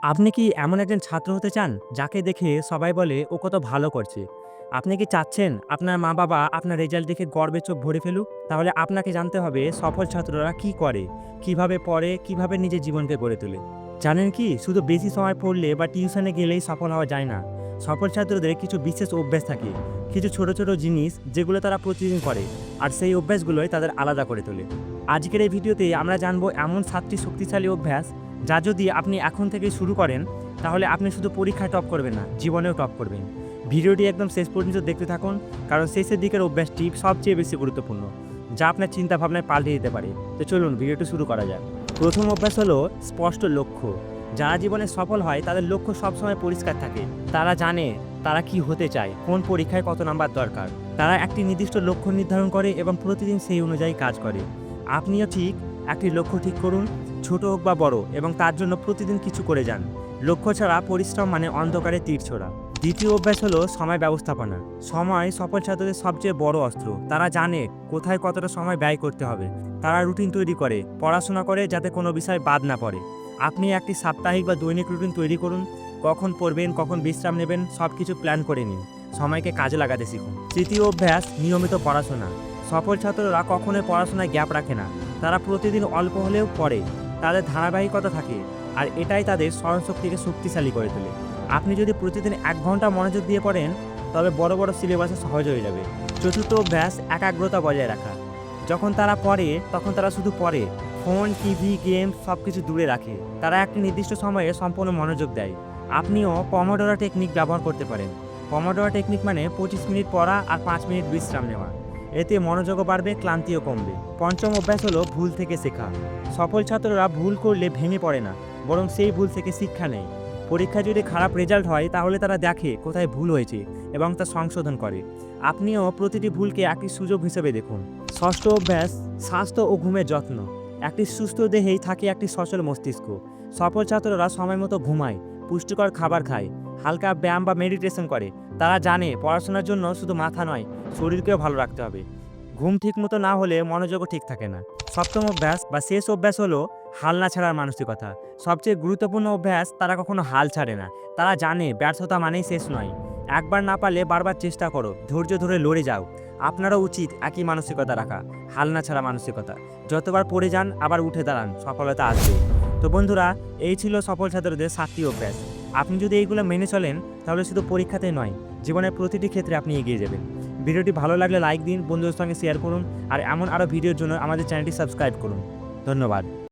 আপনি কি এমন একজন ছাত্র হতে চান, যাকে দেখে সবাই বলে ও কত ভালো করছে? আপনি কি চাচ্ছেন আপনার মা-বাবা আপনার রেজাল্ট দেখে গর্বে চোখ ভরে ফেলুক? তাহলে আপনাকে জানতে হবে সফল ছাত্ররা কি করে, কিভাবে পড়ে, কিভাবে নিজের জীবনকে গড়ে তোলে। জানেন কি, শুধু বেশি সময় পড়লে বা টিউশনে গেলেই সফল হওয়া যায় না। সফল ছাত্রদের কিছু বিশেষ অভ্যাস থাকে, কিছু ছোট, ছোট জিনিস যেগুলো তারা প্রতিদিন করে, আর সেই অভ্যাসগুলোই তাদের আলাদা করে তোলে। আজকের এই ভিডিওতে আমরা জানবো এমন ৭টি শক্তিশালী অভ্যাস যা যদি আপনি এখন থেকেই শুরু করেন, তাহলে আপনি শুধু পরীক্ষায় টপ করবেন না, জীবনেও টপ করবেন। ভিডিওটি একদম শেষ পর্যন্ত দেখতে থাকুন, কারণ শেষের দিকের অভ্যাসটি সবচেয়ে বেশি গুরুত্বপূর্ণ, যা আপনার চিন্তাভাবনায় পাল্টে দিতে পারে। তো চলুন ভিডিওটি শুরু করা যাক। প্রথম অভ্যাস হলো স্পষ্ট লক্ষ্য। যারা জীবনে সফল হয় তাদের লক্ষ্য সবসময় পরিষ্কার থাকে। তারা জানে তারা কি হতে চায়, কোন পরীক্ষায় কত নাম্বার দরকার। তারা একটি নির্দিষ্ট লক্ষ্য নির্ধারণ করে এবং প্রতিদিন সেই অনুযায়ী কাজ করে। আপনিও ঠিক একটি লক্ষ্য ঠিক করুন, ছোট হোক বা বড়, এবং তার জন্য প্রতিদিন কিছু করে যান। লক্ষ্য ছাড়া পরিশ্রম মানে অন্ধকারে তীর ছোড়া। দ্বিতীয় অভ্যাস হলো সময় ব্যবস্থাপনা। সময় সফল ছাত্রদের সবচেয়ে বড় অস্ত্র। তারা জানে কোথায় কতটা সময় ব্যয় করতে হবে। তারা রুটিন তৈরি করে, পড়াশোনা করে যাতে কোনো বিষয় বাদ না পড়ে। আপনি একটি সাপ্তাহিক বা দৈনিক রুটিন তৈরি করুন। কখন পড়বেন, কখন বিশ্রাম নেবেন, সব কিছু প্ল্যান করে নিন। সময়কে কাজে লাগাতে শিখুন। তৃতীয় অভ্যাস নিয়মিত পড়াশোনা। সফল ছাত্ররা কখনোই পড়াশোনায় গ্যাপ রাখে না। তারা প্রতিদিন অল্প হলেও পড়ে। তাদের ধারাবাহিকতা থাকে, আর এটাই তাদের স্মরণশক্তিকে শক্তিশালী করে তোলে। আপনি যদি প্রতিদিন ১ ঘন্টা মনোযোগ দিয়ে পড়েন, তবে বড় বড় সিলেবাসে সহজ হয়ে যাবে। চতুর্থ অভ্যাস একাগ্রতা বজায় রাখা। যখন তারা পড়ে তখন তারা শুধু পড়ে, ফোন, টিভি, গেম সব কিছু দূরে রাখে। তারা একটি নির্দিষ্ট সময়ে সম্পূর্ণ মনোযোগ দেয়। আপনিও পমোডোরো টেকনিক ব্যবহার করতে পারেন। পমোডোরো টেকনিক মানে ২৫ মিনিট পড়া আর ৫ মিনিট বিশ্রাম নেওয়া। এতে মনোযোগও বাড়বে, ক্লান্তিও কমবে। পঞ্চম অভ্যাস হলো ভুল থেকে শেখা। সফল ছাত্ররা ভুল করলে ভেঙে পড়ে না, বরং সেই ভুল থেকে শিক্ষা নেয়। পরীক্ষায় যদি খারাপ রেজাল্ট হয়, তাহলে তারা দেখে কোথায় ভুল হয়েছে এবং তা সংশোধন করে। আপনিও প্রতিটি ভুলকে একটি সুযোগ হিসেবে দেখুন। ষষ্ঠ অভ্যাস স্বাস্থ্য ও ঘুমের যত্ন। একটি সুস্থ দেহেই থাকে একটি সচল মস্তিষ্ক। সফল ছাত্ররা সময় মতো ঘুমায়, পুষ্টিকর খাবার খায়, হালকা ব্যায়াম বা মেডিটেশন করে। তারা জানে পড়াশোনার জন্য শুধু মাথা নয়, শরীরকেও ভালো রাখতে হবে। ঘুম ঠিকমতো না হলে মনোযোগও ঠিক থাকে না। সপ্তম অভ্যাস বা শেষ অভ্যাস হলো হাল না ছাড়ার মানসিকতা। সবচেয়ে গুরুত্বপূর্ণ অভ্যাস, তারা কখনো হাল ছাড়ে না। তারা জানে ব্যর্থতা মানেই শেষ নয়। একবার না পারলে বারবার চেষ্টা করো, ধৈর্য ধরে লড়ে যাও। আপনারও উচিত একই মানসিকতা রাখা, হাল না ছাড়া মানসিকতা। যতবার পড়ে যান আবার উঠে দাঁড়ান, সফলতা আসবে। তো বন্ধুরা, এই ছিল সফল ছাত্রদের ৭টি অভ্যাস। আপনি যদি এইগুলো মেনে চলেন, তাহলে শুধু পরীক্ষাতে নয়, জীবনের প্রতিটি ক্ষেত্রে আপনি এগিয়ে যাবেন। ভিডিওটি ভালো লাগলে লাইক দিন, বন্ধুদের সঙ্গে শেয়ার করুন, আর এমন আরও ভিডিওর জন্য আমাদের চ্যানেলটি সাবস্ক্রাইব করুন। ধন্যবাদ।